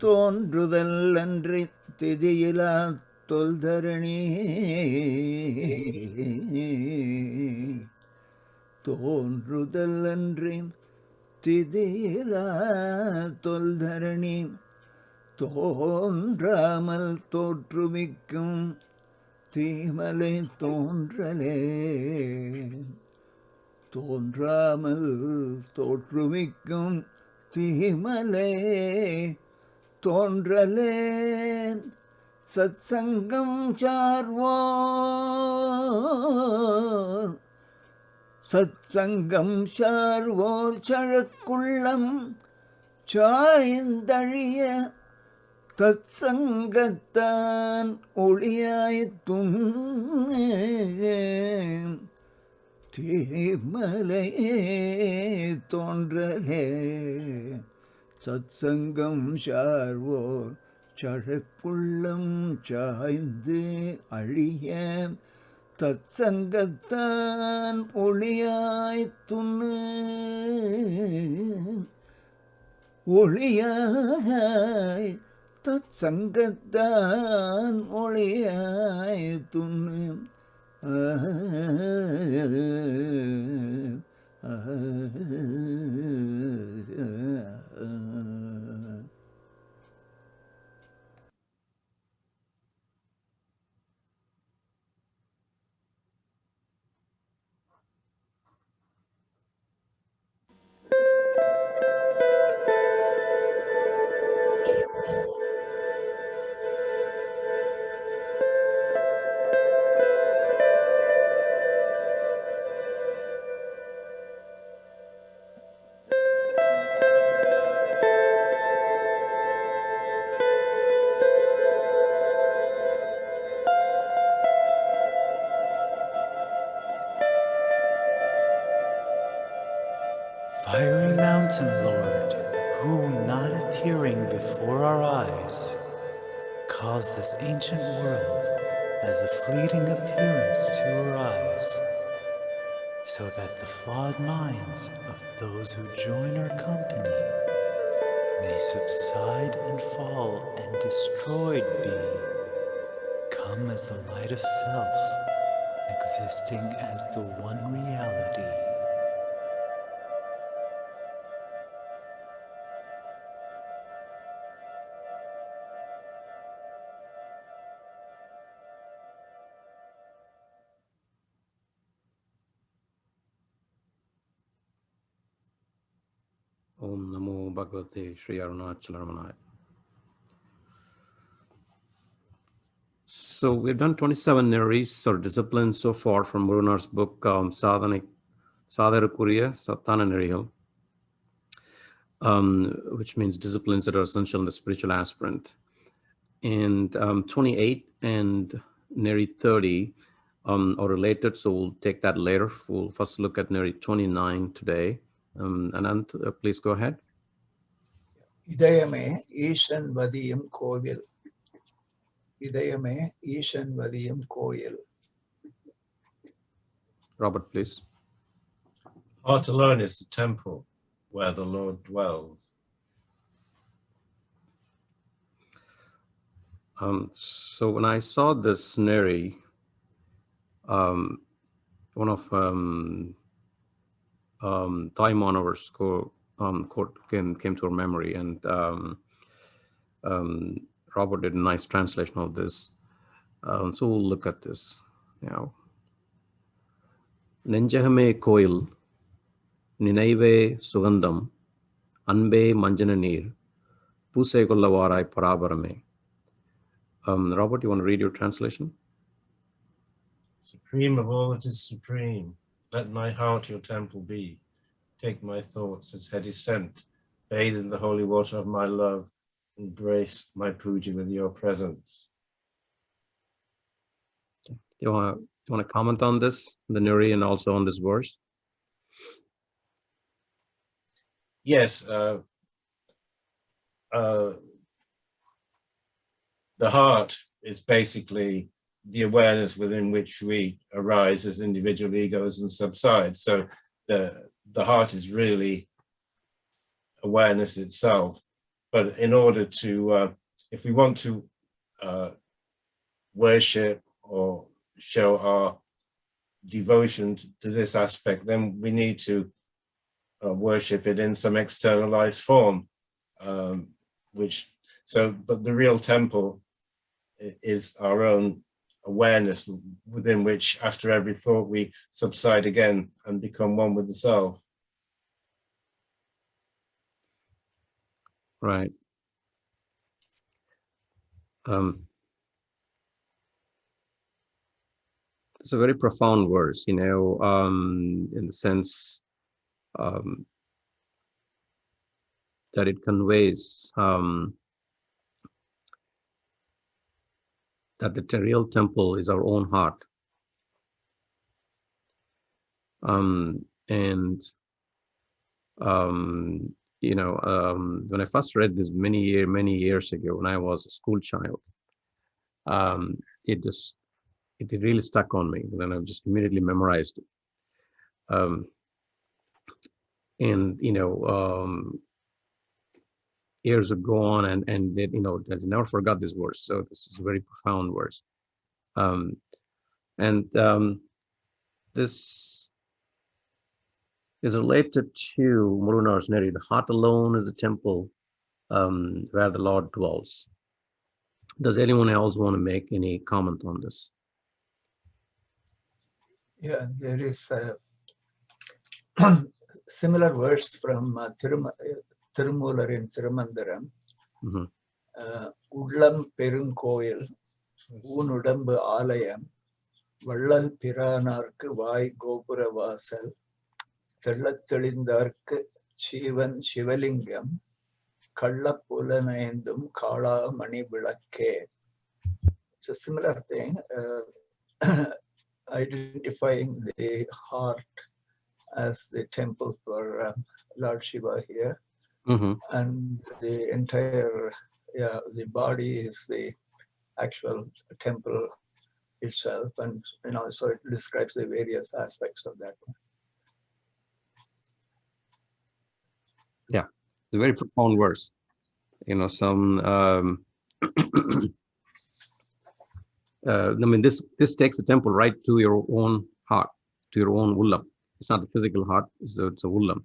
தோன்றுதல் அன்றி திதியிலா தொல்தரணி தோன்றுதல் அன்றி திதியிலா தொல்தரணி தோன்றாமல் தோற்றுவிக்கும் தீமலை தோன்றலே தோன்றாமல் தோற்றுவிக்கும் தீமலை தோன்றலே சத்சங்கம் சார்வோர் சத்சங்கம் சார்வோர் சழக்குள்ளம் சாய்ந்தழிய தத்சங்கத்தான் ஒளியாய்த்தும் தீமலை தோன்றலே சத்சங்கம் சார்வோர் சழக்குள்ளம் சாய்ந்து அழிய தத்சங்கத்தான் ஒளியாய்த்துன்னு ஒளியாய் தத்சங்கத்தான் ஒளியாய்த்துன்னு Fiery mountain lord, who, not appearing before our eyes, caused this ancient world as a fleeting appearance to arise, so that the flawed minds of those who join our company may subside and fall and destroyed be, come as the light of self, existing as the one reality. Om Namo Bhagavate Sri Ramana. So we've done 27 neṟis or disciplines so far from Muruganar's book, Sadharakuriya Sattana Neṟigal, which means disciplines that are essential in the spiritual aspirant. And 28 and neṟi 30 are related, so we'll take that later. We'll first look at neṟi 29 today. Anant, please go ahead. இதயமே ஈசன் வதியும் கோவில். இதயமே ஈசன் வதியும் கோயில். Robert, please. Heart alone is the temple where the Lord dwells. So when I saw this neṟi, one of Thai Manavar's quote came to our memory, and Robert did a nice translation of this. So we'll look at this now. Nenjahame koil, ninaive sugandam, anbe manjana neer, puse kollavarai parabarame. Robert, you want to read your translation? Supreme of all that is supreme, let my heart your temple be. Take my thoughts as heady scent, bathe in the holy water of my love, embrace my puja with your presence. Do you want to comment on this, the neṟi, and also on this verse? Yes, the heart is basically the awareness within which we arise as individual egos and subside. So the heart is really awareness itself. But in order to, if we want to worship or show our devotion to this aspect, then we need to worship it in some externalized form, but the real temple is our own awareness, within which after every thought we subside again and become one with the self. Right. It's a very profound verse, in the sense that it conveys that the real temple is our own heart. When I first read this many years ago, when I was a school child, it really stuck on me. Then I just immediately memorized it. Years have gone, and it, I never forgot this verse. So this is a very profound verse. This is related to Muruganar's Neṟi. The heart alone is a temple where the Lord dwells. Does anyone else want to make any comment on this? Yeah, there is a similar verse from Tirumular in Thirumandaram. Ullam Perunkoil, Unudambu Alayam, Vallal Piranarku Vai Gopura Vasal, Tellathelindarku Shivan Shivalingam, Kallapulanayandum Kala Mani Vilakke. It's a similar thing, identifying the heart as the temple for Lord Shiva here. And the entire, the body is the actual temple itself, and so it describes the various aspects of that. Yeah, it's a very profound verse. This takes the temple right to your own heart, to your own ullam. It's not the physical heart; it's a ullam,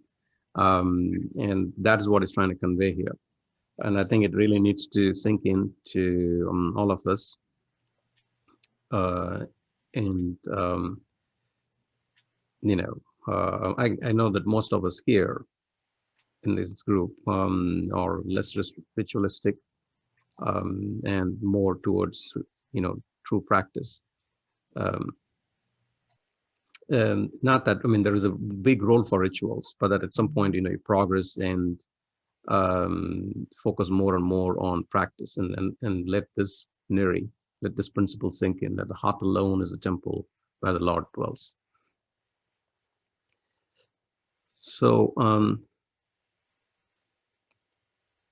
and that is what it's trying to convey here. And I think it really needs to sink into all of us. I know that most of us here in this group are less ritualistic and more towards true practice. Not that there is a big role for rituals, but that at some point you progress and focus more and more on practice, and let this Neṟi, let this principle sink in, that the heart alone is a temple where the Lord dwells. So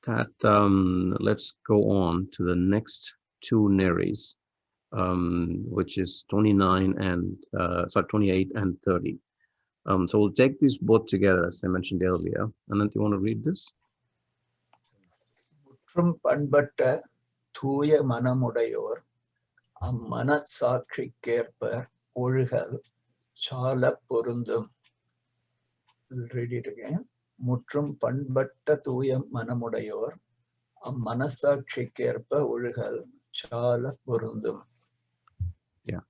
let's go on to the next two Neṟis, which is 28 and 30. So we'll take these both together, as I mentioned earlier. Anant, you want to read this? Muttrum Panbatta Thuya Manamudayor Ammanatsakshikerpa Ozhugal Chala Porundum. We'll read it again. Muttrum Panbatta Thuya Manamudayor Ammanatsakshikerpa Ozhugal Chala Porundum. Yeah,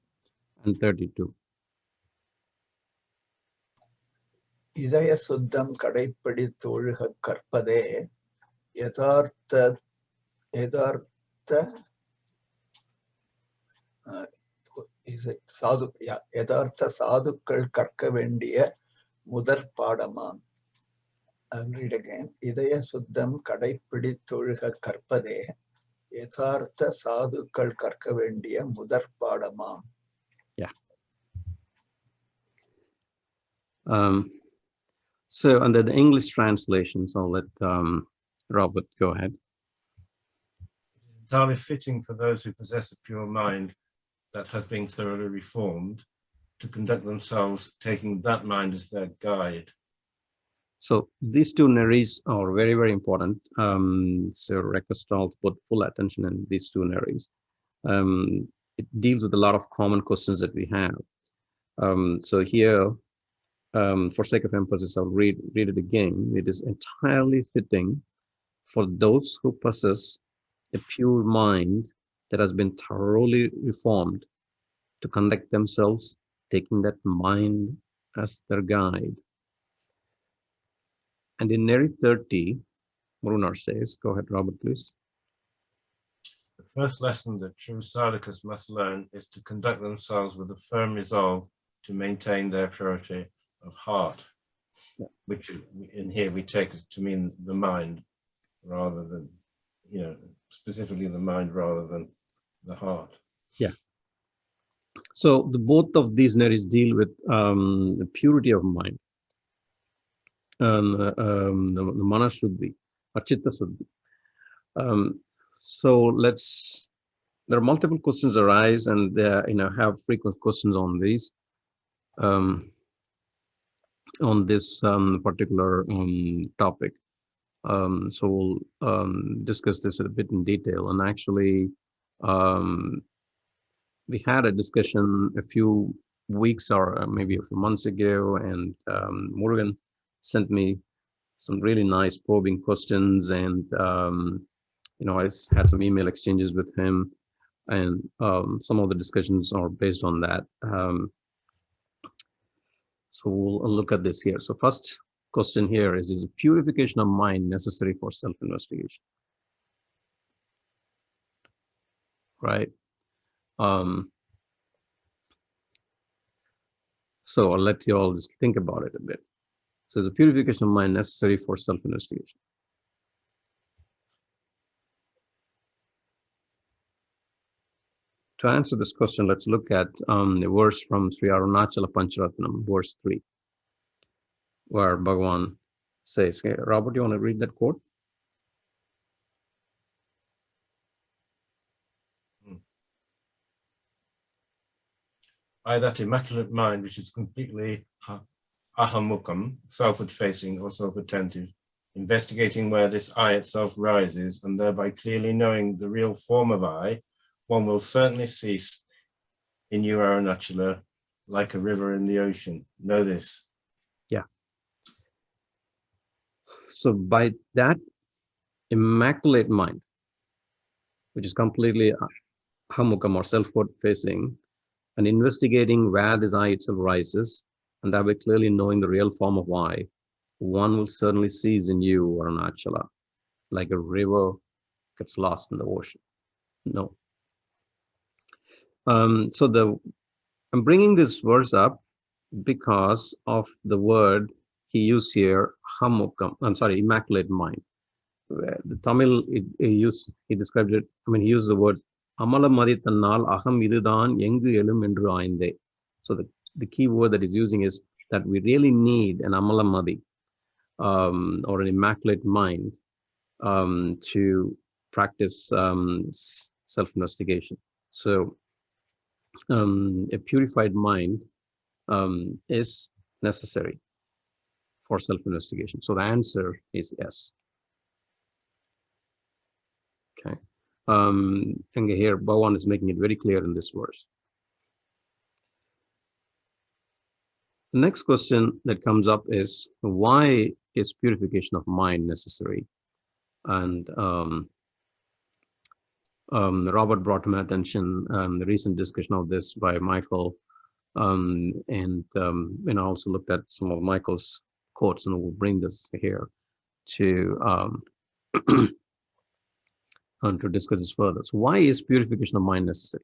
and 32. Idaya Suddham Kadaipadi Tozhuga Karpade Yathartha is it Sadhu? Yeah, Yathartha Sadhukkal Karka Vendiya Mudar Padamam. I'll read again. Idaya Suddham Kadaipadi Tozhuga Karpade Yathartha Sadhukkal Karka Vendiya Mudar Padamam. Yeah. So under the English translations, I'll let Robert go ahead. Entirely fitting for those who possess a pure mind that has been thoroughly reformed to conduct themselves taking that mind as their guide. So these two neṟis are very, very important. So request all to put full attention in these two neṟis. It deals with a lot of common questions that we have. So here, for sake of emphasis, I'll read it again. It is entirely fitting for those who possess a pure mind that has been thoroughly reformed to conduct themselves, taking that mind as their guide. And in Neṟi 30, Muruganar says, go ahead, Robert, please. The first lesson that true sadhakas must learn is to conduct themselves with a firm resolve to maintain their purity of heart, which in here we take to mean the mind rather than, specifically the mind rather than the heart. Yeah. So both of these neṟis deal with the purity of mind. The mana shuddhi or chitta shuddhi. So there are multiple questions arise, and have frequent questions on these, on this particular topic. So we'll discuss this a bit in detail. And actually, we had a discussion a few weeks or maybe a few months ago, and Murugan sent me some really nice probing questions, and I had some email exchanges with him, and some of the discussions are based on that. So we'll look at this here. So first question here is purification of mind necessary for self-investigation? Right. So I'll let you all just think about it a bit. So is the purification of mind necessary for self-investigation? To answer this question, let's look at the verse from Sri Arunachala Pancharatnam, verse 3, where Bhagavan says, hey, Robert, you want to read that quote? I, that immaculate mind, which is completely ahamukam, self-facing or self-attentive, investigating where this I itself rises, and thereby clearly knowing the real form of I, one will certainly cease in you, Arunachala, like a river in the ocean. Know this. Yeah. So by that immaculate mind, which is completely ahamukam or self-facing, and investigating where this I itself rises, and that way clearly knowing the real form of I, one will certainly cease in you, Arunachala, like a river gets lost in the ocean. No. So I'm bringing this verse up because of the word he used here, immaculate mind. The Tamil, he described it, he used the words, Amala maditannal aham idudan yengu elum endru ainde. So the key word that he's using is that we really need an Amala Madi, or an immaculate mind, to practice self-investigation. So a purified mind is necessary for self-investigation. So the answer is yes. Okay. And here Bhagavan is making it very clear in this verse. The next question that comes up is, why is purification of mind necessary? And Robert brought to my attention the recent discussion of this by Michael, and I also looked at some of Michael's quotes, and we'll bring this here to to discuss this further. So why is purification of mind necessary?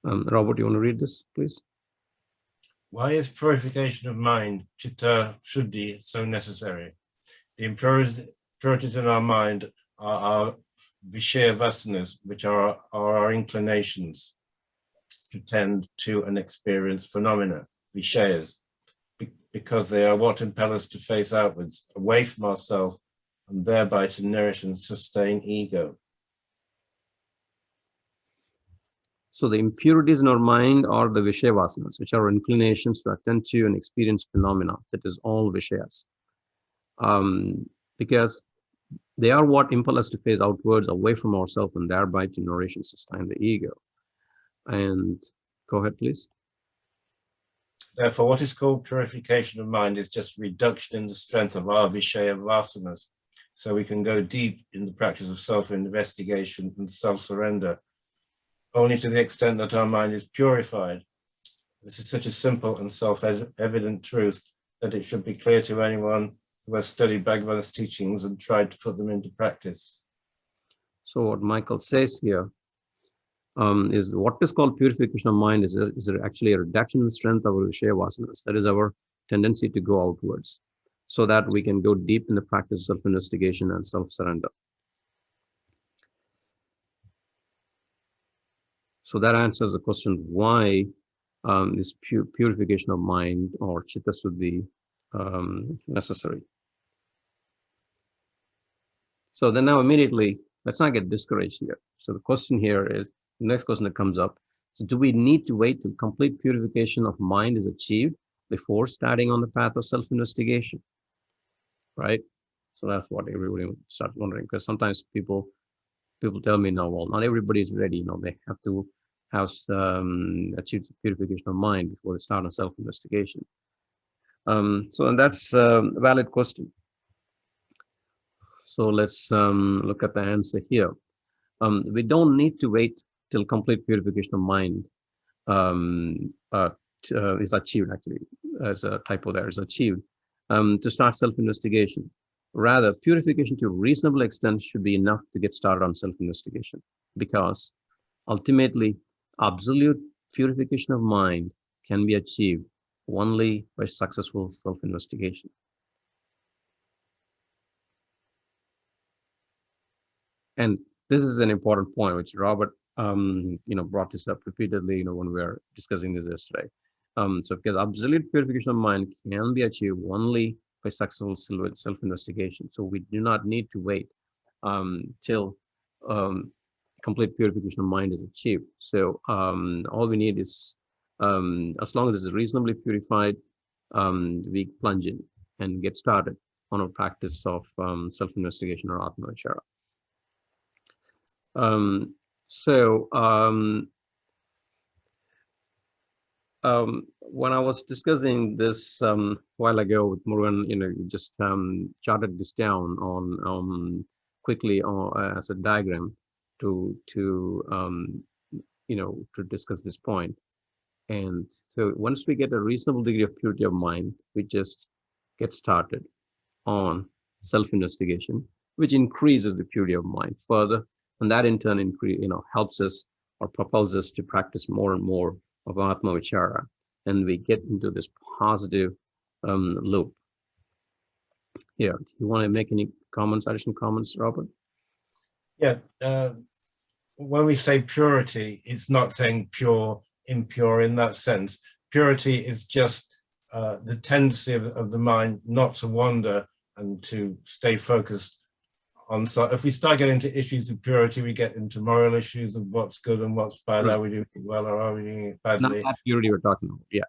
Robert, you want to read this, please? Why is purification of mind, chitta shuddhi, so necessary? The impurities in our mind are our vishaya vasanas, which are our inclinations to tend to and experience phenomena, vishayas, because they are what impel us to face outwards, away from ourselves, and thereby to nourish and sustain ego. So the impurities in our mind are the Vishaya vasanas, which are inclinations to attend to and experience phenomena. That is all Vishayas. Because they are what impel us to face outwards, away from ourselves, and thereby to nourish and sustain the ego. And go ahead, please. Therefore, what is called purification of mind is just reduction in the strength of our Vishaya vasanas, so we can go deep in the practice of self-investigation and self-surrender, only to the extent that our mind is purified. This is such a simple and self-evident truth that it should be clear to anyone who has studied Bhagavan's teachings and tried to put them into practice. So what Michael says here is what is called purification of mind is actually a reduction in the strength of our Vishaya vasanas. That is our tendency to go outwards, so that we can go deep in the practice of self-investigation and self-surrender. So that answers the question why this purification of mind or chitta should be necessary. So then now immediately, let's not get discouraged here. So the question here is, the next question that comes up, so do we need to wait till complete purification of mind is achieved before starting on the path of self-investigation? Right? So that's what everybody would start wondering, because sometimes people tell me, no, well, not everybody is ready. They have to have achieved purification of mind before they start on self-investigation. So and that's a valid question. So let's look at the answer here. We don't need to wait till complete purification of mind is achieved, actually, as a typo there, is achieved, to start self-investigation. Rather, purification to a reasonable extent should be enough to get started on self-investigation, because ultimately, absolute purification of mind can be achieved only by successful self-investigation. And this is an important point, which Robert, brought this up repeatedly, when we were discussing this yesterday. So because absolute purification of mind can be achieved only by successful self-investigation. So we do not need to wait till complete purification of mind is achieved. So all we need is, as long as it's reasonably purified, we plunge in and get started on a practice of self-investigation or atma-vichara. When I was discussing this while ago with Murugan, just jotted this down on quickly as a diagram to discuss this point. And so once we get a reasonable degree of purity of mind, we just get started on self-investigation, which increases the purity of mind further. And that in turn helps us or propels us to practice more and more of atma-vichara. And we get into this positive loop. Here, do you want to make any additional comments, Robert? Yeah, when we say purity, it's not saying pure, impure in that sense. Purity is just the tendency of the mind not to wander and to stay focused on. So if we start getting into issues of purity, we get into moral issues of what's good and what's bad. Right. Are we doing it well or are we doing it badly? Not that purity we're talking about, yeah.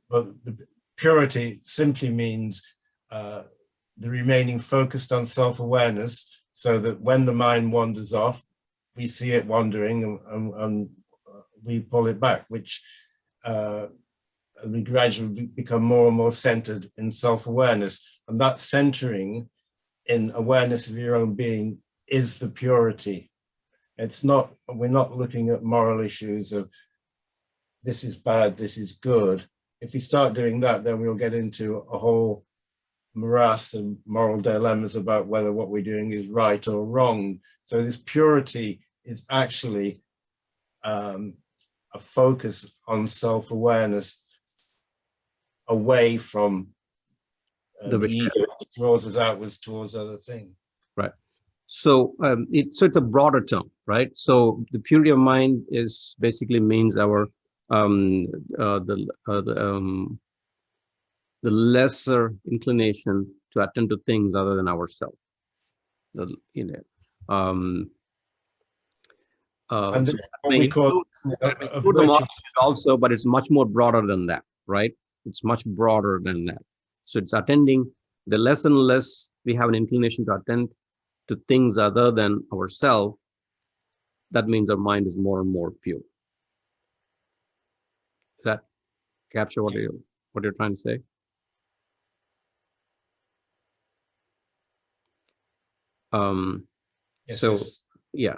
But the purity simply means the remaining focused on self-awareness, so that when the mind wanders off, we see it wandering and we pull it back, which we gradually become more and more centered in self-awareness. And that centering in awareness of your own being is the purity. It's not, we're not looking at moral issues of this is bad, this is good. If we start doing that, then we'll get into a whole morass and moral dilemmas about whether what we're doing is right or wrong. So this purity is actually a focus on self-awareness away from the ego, which draws us outwards towards other things. Right. So it's a broader term, right? So the purity of mind is basically means our the lesser inclination to attend to things other than ourselves. And So this is what we call a include the virtue. manuscript also, but it's much more broader than that, right? It's much broader than that. So it's attending the less and less we have an inclination to attend to things other than ourselves. That means our mind is more and more pure. Does that capture what you're trying to say? Yes, so yes. yeah.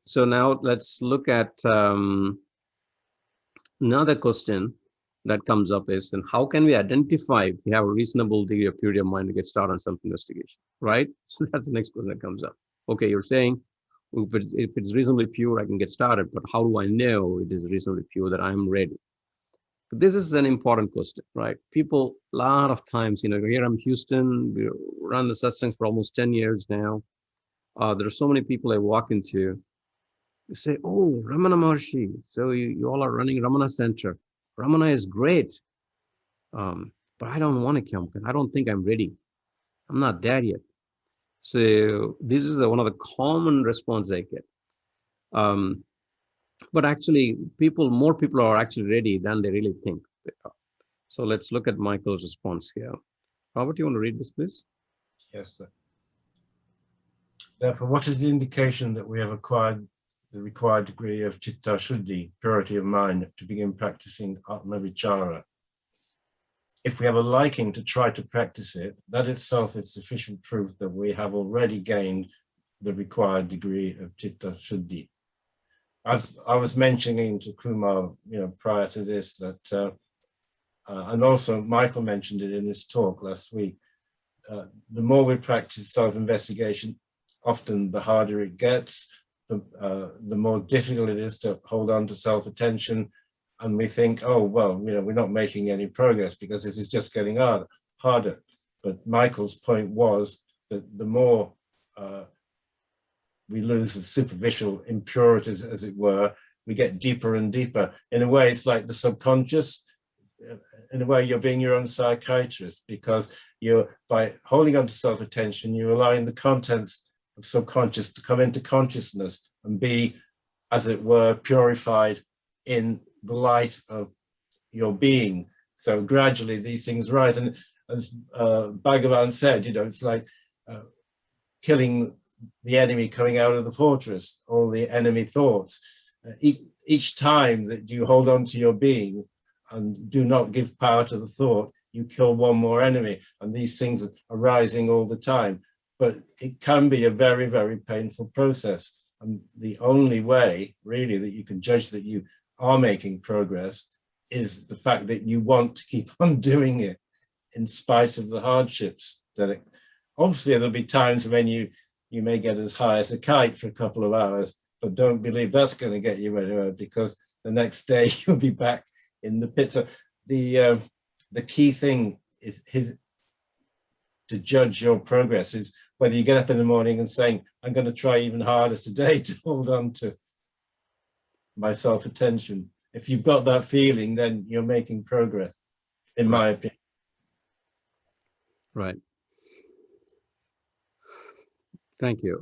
So now let's look at another question that comes up is, then how can we identify if we have a reasonable degree of purity of mind to get started on self-investigation, right? So that's the next question that comes up. Okay, you're saying if it's reasonably pure, I can get started, but how do I know it is reasonably pure that I'm ready? But this is an important question, right? People, a lot of times, here I'm Houston, we run the satsangs for almost 10 years now. There are so many people I walk into, you say, oh, Ramana Maharshi, so you all are running Ramana Center. Ramana is great, but I don't want to come because I don't think I'm ready. I'm not there yet. So this is one of the common responses I get. But actually, more people are actually ready than they really think they are. So let's look at Michael's response here. Robert, you want to read this, please? Yes, sir. Therefore, what is the indication that we have acquired the required degree of citta shuddhi, purity of mind, to begin practicing atma-vichara? If we have a liking to try to practice it, that itself is sufficient proof that we have already gained the required degree of citta shuddhi. As I was mentioning to Kumar, prior to this, that, and also Michael mentioned it in his talk last week, the more we practice self-investigation, often the harder it gets, the more difficult it is to hold on to self-attention. And we think, oh, well, we're not making any progress because this is just getting harder. But Michael's point was that the more we lose the superficial impurities, as it were, we get deeper and deeper. In a way, it's like the subconscious. In a way, you're being your own psychiatrist, because by holding on to self-attention, you're allowing the contents of subconscious to come into consciousness and be, as it were, purified in the light of your being. So gradually these things rise. And as Bhagavan said, it's like killing the enemy coming out of the fortress, all the enemy thoughts. Each time that you hold on to your being and do not give power to the thought, you kill one more enemy. And these things are rising all the time. But it can be a very, very painful process. And the only way, really, that you can judge that you are making progress is the fact that you want to keep on doing it in spite of the hardships. Obviously, there'll be times when you may get as high as a kite for a couple of hours, but don't believe that's going to get you anywhere, because the next day you'll be back in the pit. So the key thing is to judge your progress is whether you get up in the morning and saying, I'm going to try even harder today to hold on to my self-attention. If you've got that feeling, then you're making progress, in my opinion. Right. Thank you.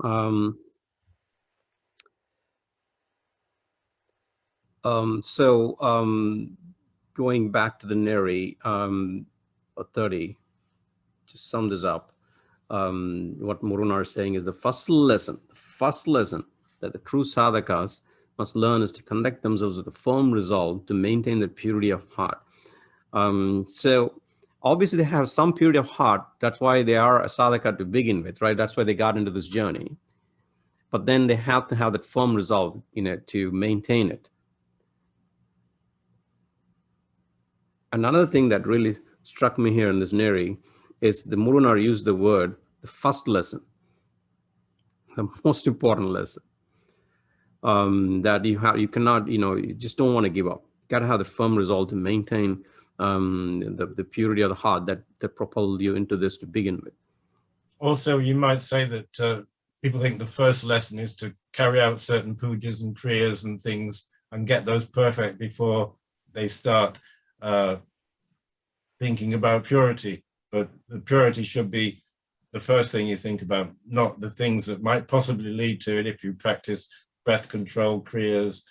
Going back to the Neṟi 30, to sum this up, what Muruganar is saying is the first lesson that the true sadhakas must learn is to conduct themselves with a firm resolve to maintain the purity of heart. So obviously they have some purity of heart. That's why they are a sadhaka to begin with, right? That's why they got into this journey. But then they have to have that firm resolve, to maintain it. Another thing that really struck me here in this Neṟi is the Muruganar used the word, the first lesson, the most important lesson, that you cannot, you just don't want to give up. You got to have the firm resolve to maintain the purity of the heart that propelled you into this to begin with. Also, you might say that people think the first lesson is to carry out certain pujas and kriyas and things and get those perfect before they start thinking about purity. But the purity should be the first thing you think about, not the things that might possibly lead to it if you practice breath control kriyas,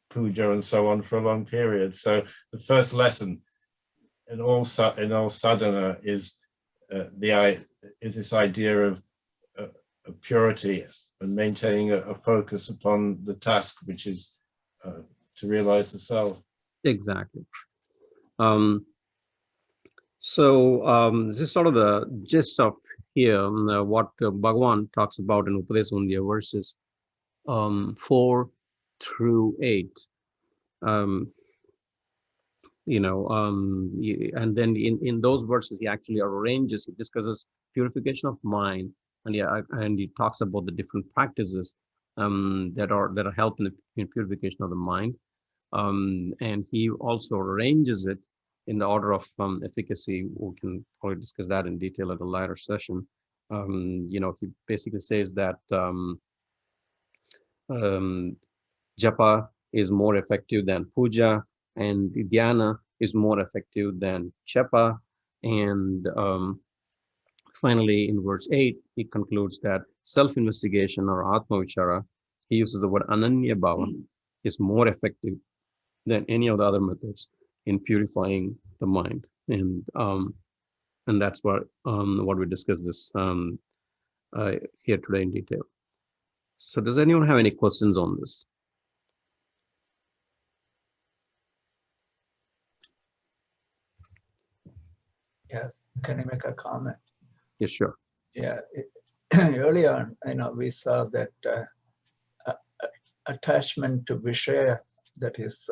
puja, and so on for a long period. So the first lesson in all sadhana is this idea of purity and maintaining a focus upon the task, which is to realize the self. Exactly. This is sort of the gist of here, what Bhagavan talks about in Upadesundya verses 4 through 8. And then in those verses, he actually arranges, he discusses purification of mind, and he talks about the different practices that are helping in purification of the mind. And he also arranges it in the order of efficacy. We can probably discuss that in detail at a later session. He basically says that japa is more effective than puja, and dhyana is more effective than chepa. And finally, in verse 8, he concludes that self-investigation or atma-vichara, he uses the word ananya bhava, is more effective than any of the other methods in purifying the mind. And that's what we discussed this here today in detail. So does anyone have any questions on this? Yeah, can I make a comment? Yes, sure. Yeah, early on, we saw that attachment to Vishaya, that is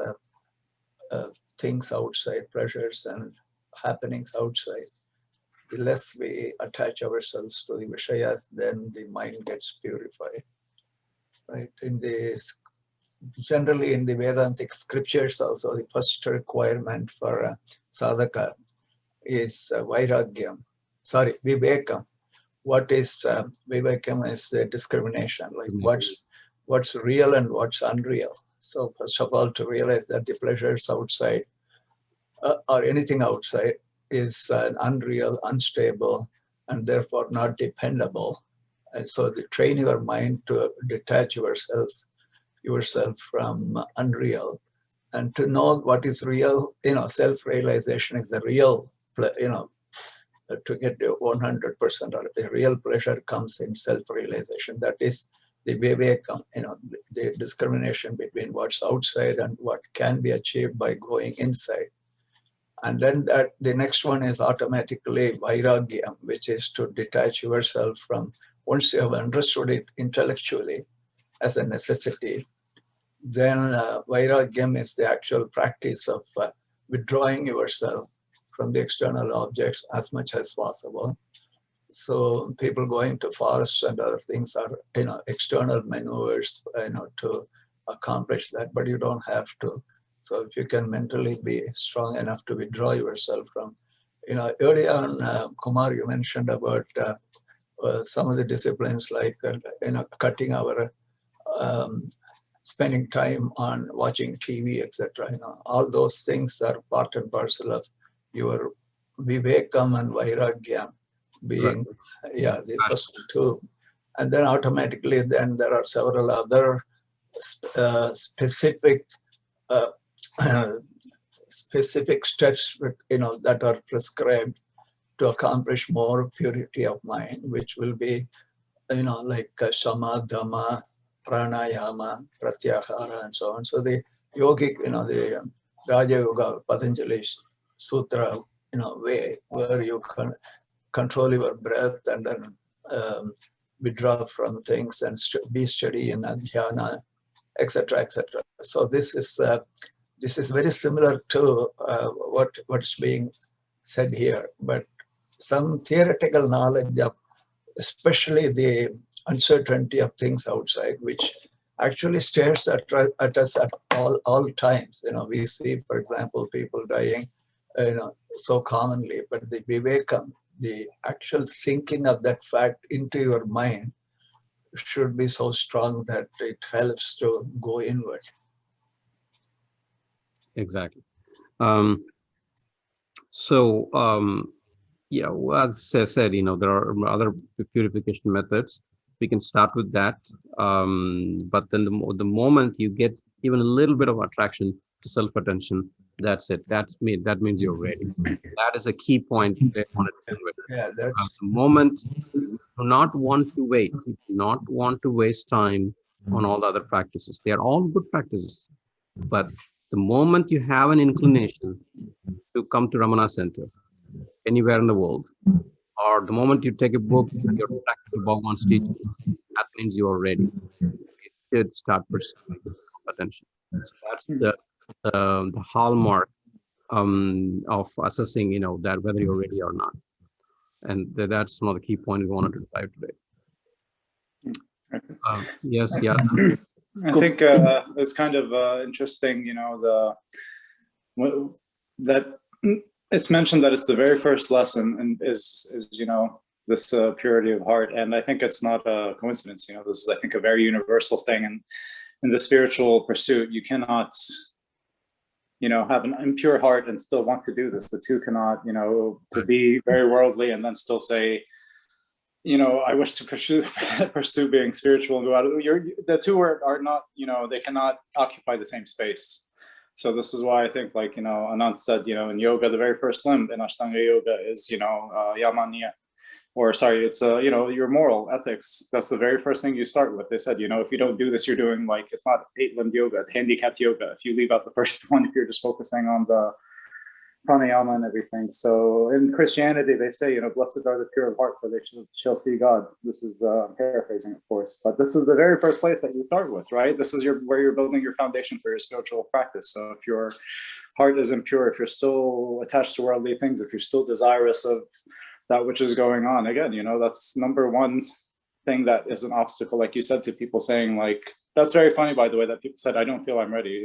things outside, pleasures and happenings outside, the less we attach ourselves to the Vishayas, then the mind gets purified. Right? Generally in the Vedantic scriptures also, the first requirement for sadhaka is vivekam. What is vivekam is the discrimination, like what's real and what's unreal. So first of all, to realize that the pleasures outside or anything outside is unreal, unstable, and therefore not dependable. And so to train your mind to detach yourself from unreal, and to know what is real. Self-realization is the real, to get to 100%, or the real pleasure comes in self-realization. That is the vivekam, the discrimination between what's outside and what can be achieved by going inside. And then the next one is automatically vairagyam, which is to detach yourself from, once you have understood it intellectually as a necessity, then vairagyam is the actual practice of withdrawing yourself from the external objects as much as possible. So people going to forests and other things are, external maneuvers, to accomplish that, but you don't have to. So if you can mentally be strong enough to withdraw yourself from, early on, Kumar, you mentioned about some of the disciplines like, cutting our, spending time on watching TV, etc. All those things are part and parcel of your vivekam and vairagyam being, right. The first two. And then automatically, then there are several other specific steps, that are prescribed to accomplish more purity of mind, which will be, like shama, dhamma, pranayama, pratyahara, and so on. So the yogic, the Raja Yoga, Patanjali Sutra, way where you can control your breath and then withdraw from things and be steady in dhyana, etc., etc. So this is very similar to what's being said here, but some theoretical knowledge of, especially the uncertainty of things outside, which actually stares at us at all times. We see, for example, people dying, so commonly, but the vivekam, the actual sinking of that fact into your mind, should be so strong that it helps to go inward. Exactly. Yeah, well, as I said, there are other purification methods. we can start with that. But then the moment you get even a little bit of attraction to self-attention, that's it. That means you're ready. That is a key point they want to do with it. Yeah, that's The moment you do not want to wait, you do not want to waste time on all the other practices. They are all good practices. But the moment you have an inclination to come to Ramana Center, anywhere in the world, or the moment you take a book and you're attracted to Bhagavan's teaching, that means you are ready. You should start pursuing attention. So that's the hallmark of assessing, that whether you're ready or not. And that's one of the key points we wanted to drive today. Yes, yeah. I think it's kind of interesting, that it's mentioned that it's the very first lesson and is this purity of heart. And I think it's not a coincidence. This is, I think, a very universal thing. And in the spiritual pursuit, you cannot, have an impure heart and still want to do this. The two cannot, to be very worldly and then still say, I wish to pursue being spiritual and go out. The two are not, they cannot occupy the same space. So this is why I think, like, Anant said, in yoga, the very first limb in Ashtanga yoga is, yamaniya, or sorry, it's, your moral ethics. That's the very first thing you start with. They said, if you don't do this, you're doing, like, it's not 8-limbed yoga, it's handicapped yoga. If you leave out the first one, if you're just focusing on the pranayama and everything. So in Christianity, they say, blessed are the pure of heart, for they shall see God. This is, I'm paraphrasing, of course, but this is the very first place that you start with, right? This is where you're building your foundation for your spiritual practice. So if your heart is impure, if you're still attached to worldly things, if you're still desirous of that which is going on, again, that's number one thing that is an obstacle, like you said, to people saying, like, that's very funny, by the way, that people said, I don't feel I'm ready.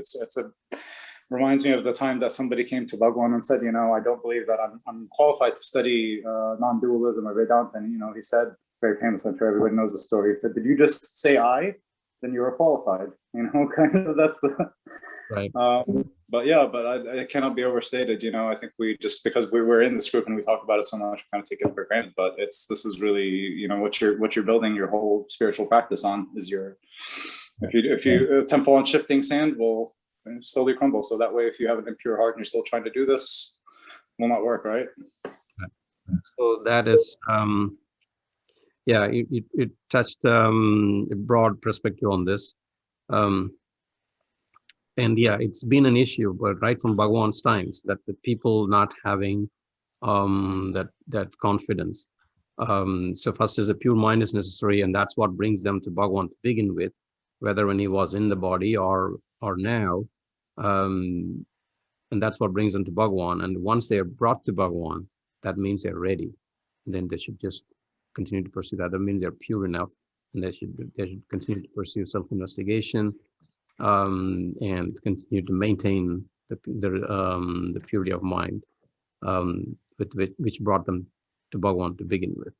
Reminds me of the time that somebody came to Bhagavan and said, I don't believe that I'm qualified to study non-dualism or Vedanta. And, he said, very famous, I'm sure everybody knows the story. He said, did you just say I? Then you were qualified. Kind of that's the... Right. But it cannot be overstated. I think we just, because we're in this group and we talk about it so much, we kind of take it for granted. But this is really, what you're building your whole spiritual practice on is if you a temple on shifting sand will slowly crumble. So that way, if you have an impure heart and you're still trying to do this, it will not work, right? So that is, it touched a broad perspective on this. And it's been an issue, but right from Bhagavan's times, that the people not having that confidence. So first is a pure mind is necessary, and that's what brings them to Bhagavan to begin with, whether when he was in the body or now. And that's what brings them to Bhagavan. And once they are brought to Bhagavan, that means they're ready. And then they should just continue to pursue that. That means they're pure enough, and they should continue to pursue self-investigation, and continue to maintain the purity of mind, which brought them to Bhagavan to begin with.